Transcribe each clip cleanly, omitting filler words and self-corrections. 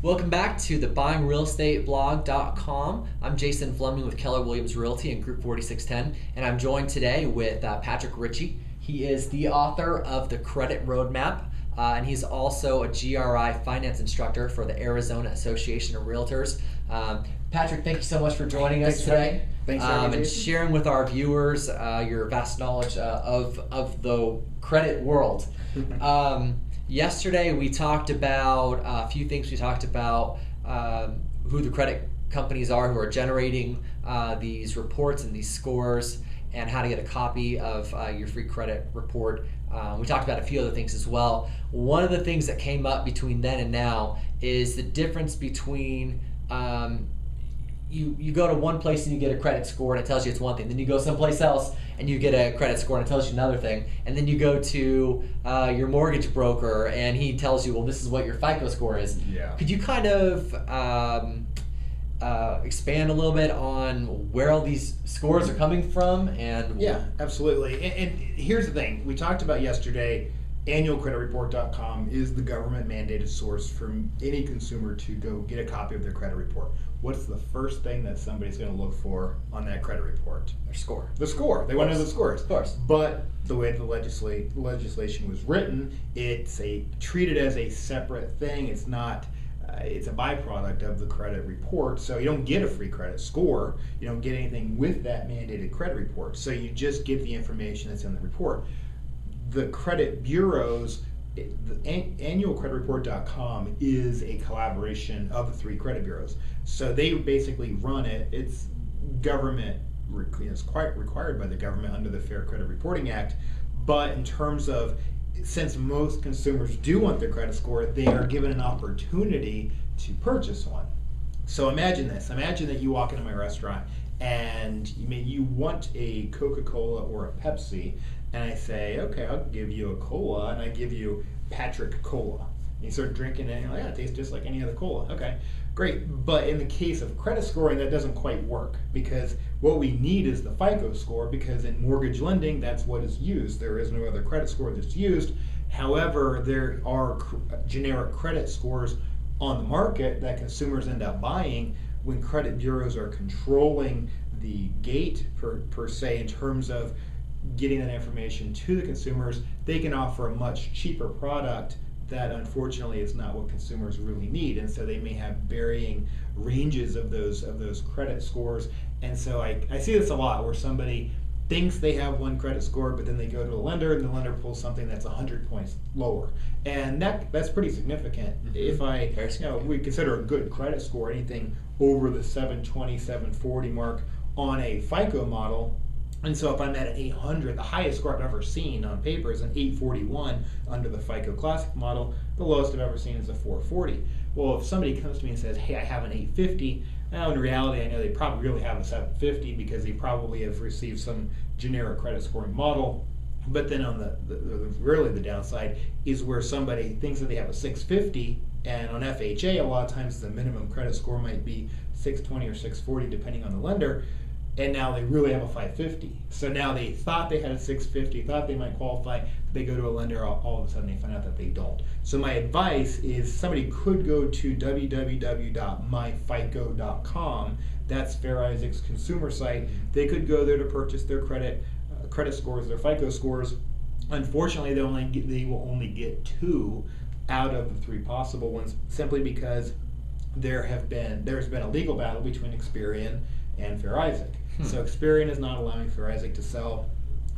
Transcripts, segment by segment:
Welcome back to the buyingrealestateblog.com. I'm Jason Fleming with Keller Williams Realty and Group 4610, and I'm joined today with Patrick Richie. He is the author of The Credit Roadmap, and he's also a GRI finance instructor for the Arizona Association of Realtors. Patrick, thank you so much for joining us today. Thanks for having me, and Jason. sharing with our viewers your vast knowledge of the credit world. Yesterday we talked about a few things. We talked about who the credit companies are who are generating these reports and these scores, and how to get a copy of your free credit report. We talked about a few other things as well. One of the things that came up between then and now is the difference between you go to one place and you get a credit score and it tells you it's one thing. Then you go someplace else and you get a credit score and it tells you another thing. And then you go to your mortgage broker and he tells you, well, this is what your FICO score is. Yeah. Could you kind of expand a little bit on where all these scores are coming from? And Yeah, absolutely. And here's the thing. We talked about yesterday, annualcreditreport.com is the government mandated source for any consumer to go get a copy of their credit report. What's the first thing that somebody's going to look for on that credit report? their score. The score. They want to know the scores. Of course. But the way the legislation was written, it's treated as a separate thing. It's not. It's a byproduct of the credit report. So you don't get a free credit score. You don't get anything with that mandated credit report. So you just get the information that's in the report. The credit bureaus, annualcreditreport.com is a collaboration of the three credit bureaus. So they basically run it. It's government, it's quite required by the government under the Fair Credit Reporting Act. But in terms of, since most consumers do want their credit score, they are given an opportunity to purchase one. So imagine this. Imagine that you walk into my restaurant and you want a Coca-Cola or a Pepsi, and I say, okay, I'll give you a cola, and I give you Patrick Cola. And you start drinking it, and you're like, yeah, it tastes just like any other cola. Okay, great. But in the case of credit scoring, that doesn't quite work, because what we need is the FICO score, because in mortgage lending, that's what is used. There is no other credit score that's used. However, there are generic credit scores on the market that consumers end up buying when credit bureaus are controlling the gate, per se, in terms of getting that information to the consumers. They can offer a much cheaper product that unfortunately is not what consumers really need, and so they may have varying ranges of those credit scores. And so I see this a lot, where somebody thinks they have one credit score, but then they go to a lender and the lender pulls something that's 100 points lower, and that's pretty significant. Mm-hmm. If we consider a good credit score anything over the 720, 740 mark on a FICO model. And so if I'm at an 800, the highest score I've ever seen on paper is an 841 under the FICO Classic model. The lowest I've ever seen is a 440. Well, if somebody comes to me and says, hey, I have an 850, now in reality I know they probably really have a 750, because they probably have received some generic credit scoring model. But then on really the downside is where somebody thinks that they have a 650, and on FHA a lot of times the minimum credit score might be 620 or 640 depending on the lender. And now they really have a 550. So now they thought they had a 650, thought they might qualify. They go to a lender, all of a sudden they find out that they don't. So my advice is somebody could go to www.myfico.com. That's Fair Isaac's consumer site. They could go there to purchase their credit scores, their FICO scores. Unfortunately, they will only get 2 out of the 3 possible ones, simply because there's been a legal battle between Experian and Fair Isaac. So Experian is not allowing Fair Isaac to sell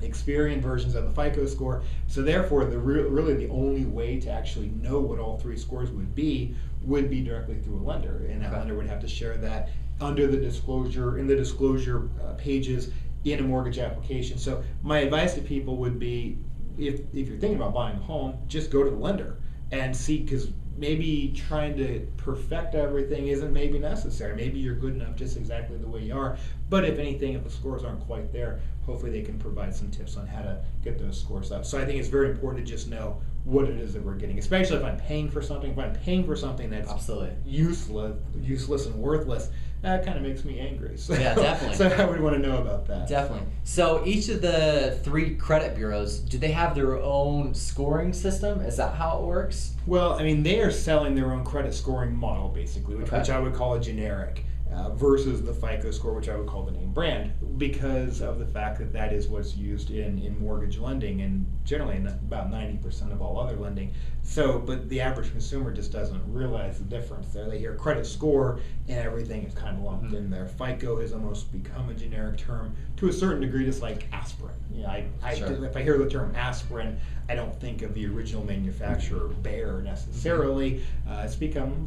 Experian versions of the FICO score. So therefore, really the only way to actually know what all 3 scores would be directly through a lender, and that lender would have to share that under the disclosure pages in a mortgage application. So my advice to people would be, if you're thinking about buying a home, just go to the lender and see, because maybe trying to perfect everything isn't maybe necessary. Maybe you're good enough just exactly the way you are. But if anything, if the scores aren't quite there, hopefully they can provide some tips on how to get those scores up. So I think it's very important to just know what it is that we're getting, especially if I'm paying for something. If I'm paying for something that's Absolutely. useless and worthless, that kind of makes me angry. So, Yeah, definitely. So I would want to know about that. Definitely. So each of the 3 credit bureaus, do they have their own scoring system? Is that how it works? Well, I mean, they are selling their own credit scoring model, basically, which I would call a generic, versus the FICO score, which I would call the name brand, because of the fact that that is what's used in mortgage lending and generally in about 90% of all other lending. So, but the average consumer just doesn't realize the difference there. They hear credit score and everything is kind of lumped in there. FICO has almost become a generic term to a certain degree, just like aspirin. You know, if I hear the term aspirin, I don't think of the original manufacturer, Bayer, necessarily. It's become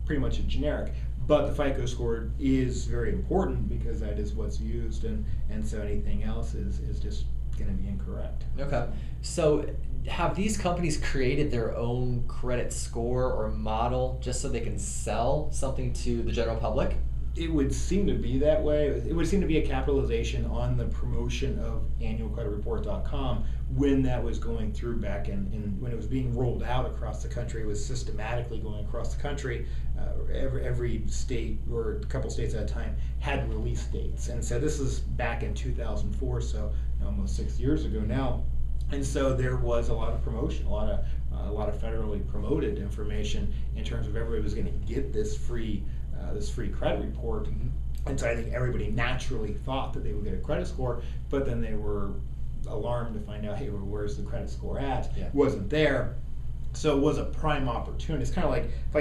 pretty much a generic. But the FICO score is very important because that is what's used, and so anything else is just going to be incorrect. Okay. So have these companies created their own credit score or model just so they can sell something to the general public? It would seem to be that way. It would seem to be a capitalization on the promotion of annualcreditreport.com when that was going through back in when it was being rolled out across the country. It was systematically going across the country. Every state, or a couple states at a time, had release dates. And so this is back in 2004, so almost 6 years ago now. And so there was a lot of promotion, a lot of federally promoted information in terms of everybody was going to get this free credit report. And so I think everybody naturally thought that they would get a credit score, but then they were alarmed to find out, hey, well, where's the credit score at? It wasn't there. So it was a prime opportunity. It's kind of like if I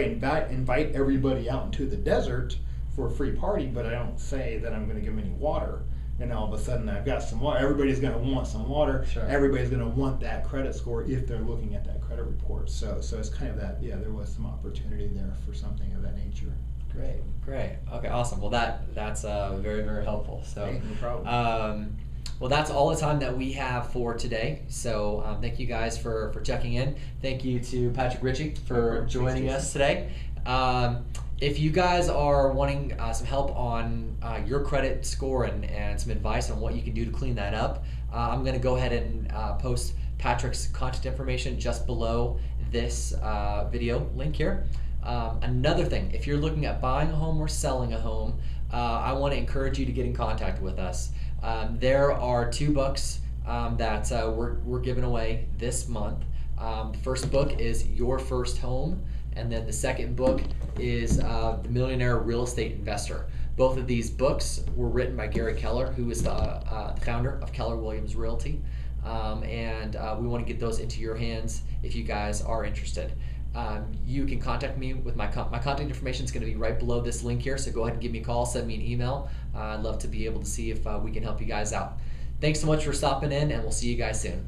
invite everybody out into the desert for a free party, but I don't say that I'm going to give them any water. And all of a sudden I've got some water. Everybody's going to want some water. Sure. Everybody's going to want that credit score if they're looking at that credit report. So it's kind of that, there was some opportunity there for something of that nature. Great. Okay, awesome. Well, that's very, very helpful. So, hey, no problem. Well, that's all the time that we have for today. So thank you guys for checking in. Thank you to Patrick Richie for joining us today. If you guys are wanting some help on your credit score and some advice on what you can do to clean that up, I'm going to go ahead and post Patrick's contact information just below this video link here. Another thing, if you're looking at buying a home or selling a home, I want to encourage you to get in contact with us. There are 2 books that we're giving away this month. The first book is Your First Home, and then the second book is The Millionaire Real Estate Investor. Both of these books were written by Gary Keller, who is the founder of Keller Williams Realty, and we want to get those into your hands if you guys are interested. You can contact me with my contact information is going to be right below this link here, so go ahead and give me a call, send me an email. I'd love to be able to see if we can help you guys out. Thanks so much for stopping in, and we'll see you guys soon.